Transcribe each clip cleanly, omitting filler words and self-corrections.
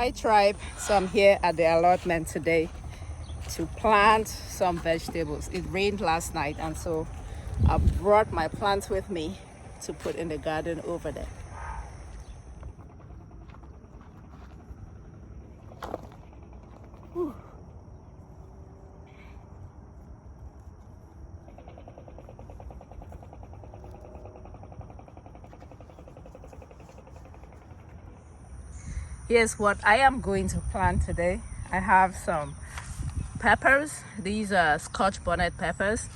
Hi tribe, so I'm here at the allotment today to plant some vegetables. It rained last night and so I brought my plants with me to put in the garden over there. Whew. Here's what I am going to plant today. I have some peppers. These are Scotch bonnet peppers.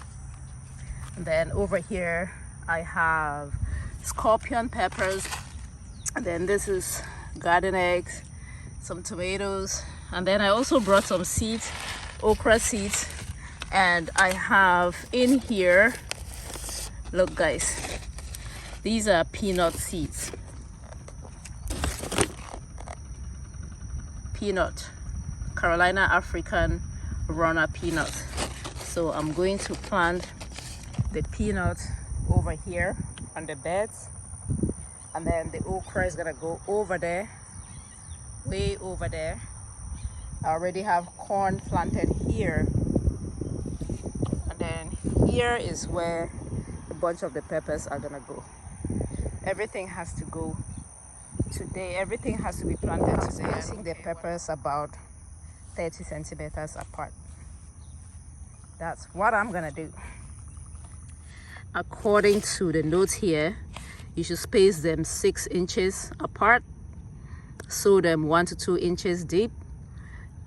And then over here I have scorpion peppers. And then this is garden eggs, some tomatoes. And then I also brought some seeds, okra seeds. And I have in here, look guys, these are peanut seeds. Peanut, Carolina African runner peanut. So I'm going to plant the peanut over here on the beds, and then the okra is gonna go over there, way over there. I already have corn planted here, and then here is where a bunch of the peppers are gonna go. Everything has to go today. Everything has to be planted today. I think the peppers about 30 centimeters apart. That's what I'm gonna do. According to the notes here, you should space them 6 inches apart, sow them 1 to 2 inches deep.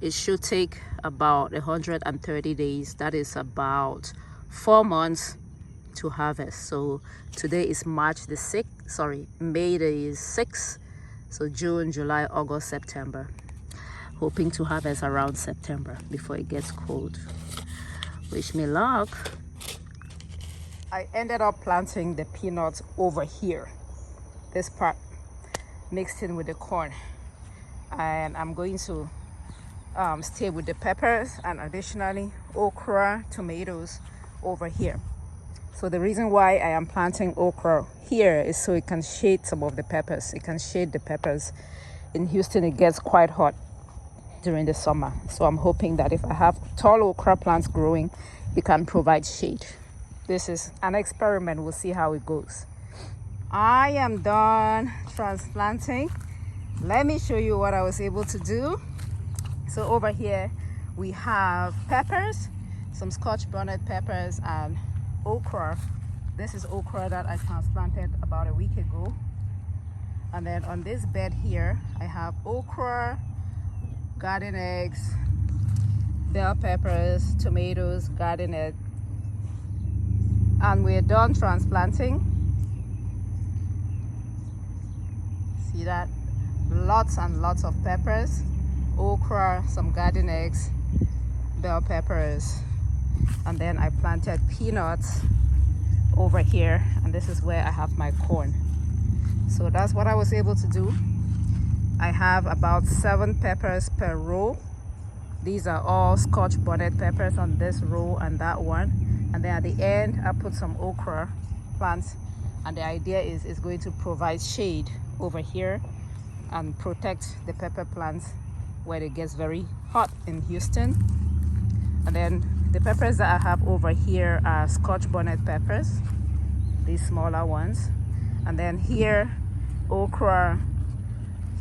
It should take about 130 days. That is about 4 months to harvest. So today is May the 6th. So June, July, August, September. Hoping to harvest around September before it gets cold. Wish me luck. I ended up planting the peanuts over here, this part, mixed in with the corn. And I'm going to stay with the peppers and additionally okra, tomatoes over here. So the reason why I am planting okra here is so it can shade some of the peppers. It can shade the peppers. In Houston, it gets quite hot during the summer. So I'm hoping that if I have tall okra plants growing, it can provide shade. This is an experiment. We'll see how it goes. I am done transplanting. Let me show you what I was able to do. So over here, we have peppers, some Scotch bonnet peppers and okra. This is okra that I transplanted about a week ago. And then on this bed here, I have okra, garden eggs, bell peppers, tomatoes, garden egg. And we're done transplanting. See that? Lots and lots of peppers, okra, some garden eggs, bell peppers. And then I planted peanuts over here, and this is where I have my corn. So that's what I was able to do. I have about 7 peppers per row. These are all Scotch bonnet peppers on this row and that one. And then at the end, I put some okra plants. And the idea is it's going to provide shade over here and protect the pepper plants where it gets very hot in Houston. And then the peppers that I have over here are Scotch bonnet peppers, these smaller ones. And then here, okra.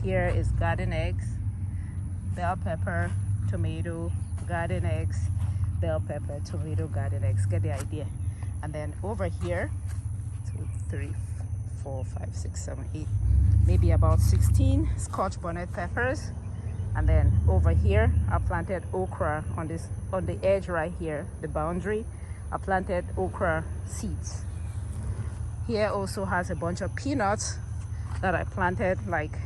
Here is garden eggs, bell pepper, tomato, garden eggs, bell pepper, tomato, garden eggs. Get the idea. And then over here, 2, 3, 4, 5, 6, 7, 8, maybe about 16 Scotch bonnet peppers. And then over here, I planted okra on the edge right here, the boundary. I planted okra seeds. Here also has a bunch of peanuts that I planted like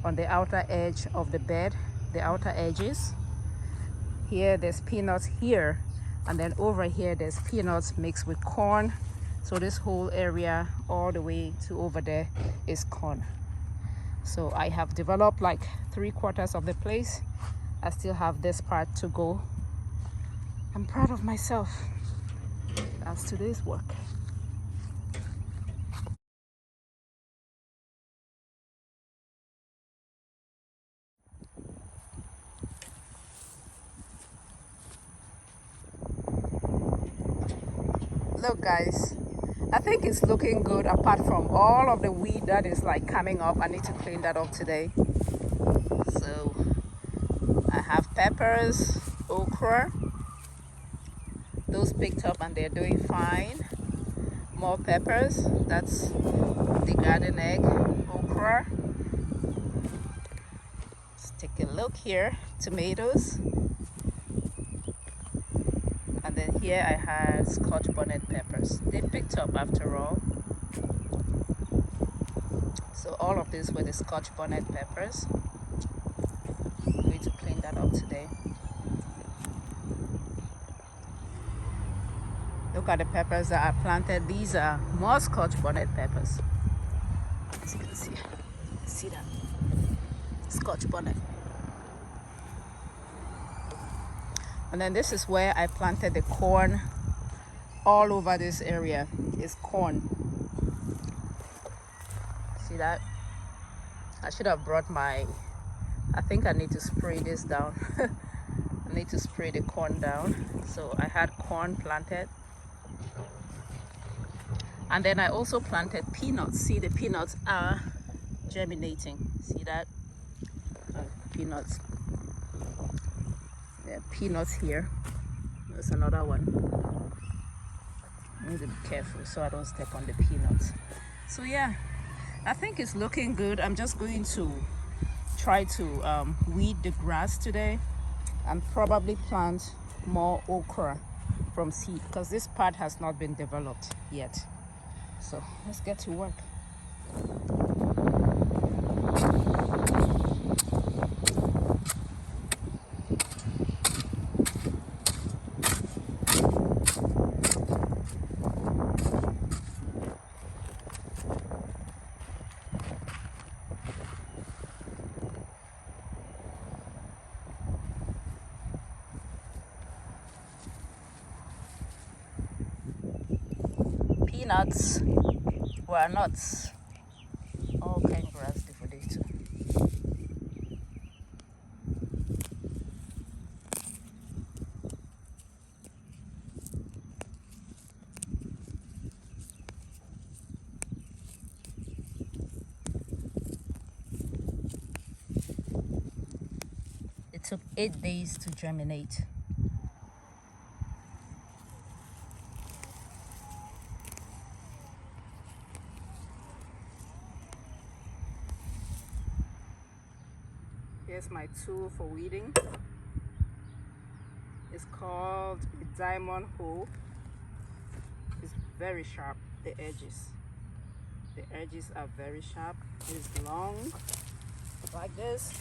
on the outer edge of the bed, the outer edges. Here there's peanuts here, and then over here there's peanuts mixed with corn. So this whole area all the way to over there is corn. So I have developed like 3/4 of the place. I still have this part to go. I'm proud of myself. That's today's work. Look guys, I think it's looking good apart from all of the weed that is like coming up. I need to clean that up today. So I have peppers, okra, those picked up and they're doing fine. More peppers, that's the garden egg, okra. Let's take a look here, tomatoes. And then here I had Scotch bonnet peppers. They picked up after all. So all of these were the Scotch bonnet peppers. I'm going to clean that up today. Look at the peppers that I planted. These are more Scotch bonnet peppers. As you can see that Scotch bonnet. And then this is where I planted the corn. All over this area is corn. See that? I should have brought my, I think I need to spray this down. I need to spray the corn down. So I had corn planted. And then I also planted peanuts. See, the peanuts are germinating. See that? Peanuts. There are peanuts here. There's another one. I need to be careful so I don't step on the peanuts. So yeah, I think it's looking good. I'm just going to try to weed the grass today and probably plant more okra from seed because this part has not been developed yet. So let's get to work. Peanuts were nuts. All kind of grass for day too. It took 8 days to germinate. Here's my tool for weeding. It's called a diamond hoe. It's very sharp, the edges. The edges are very sharp. It's long, like this.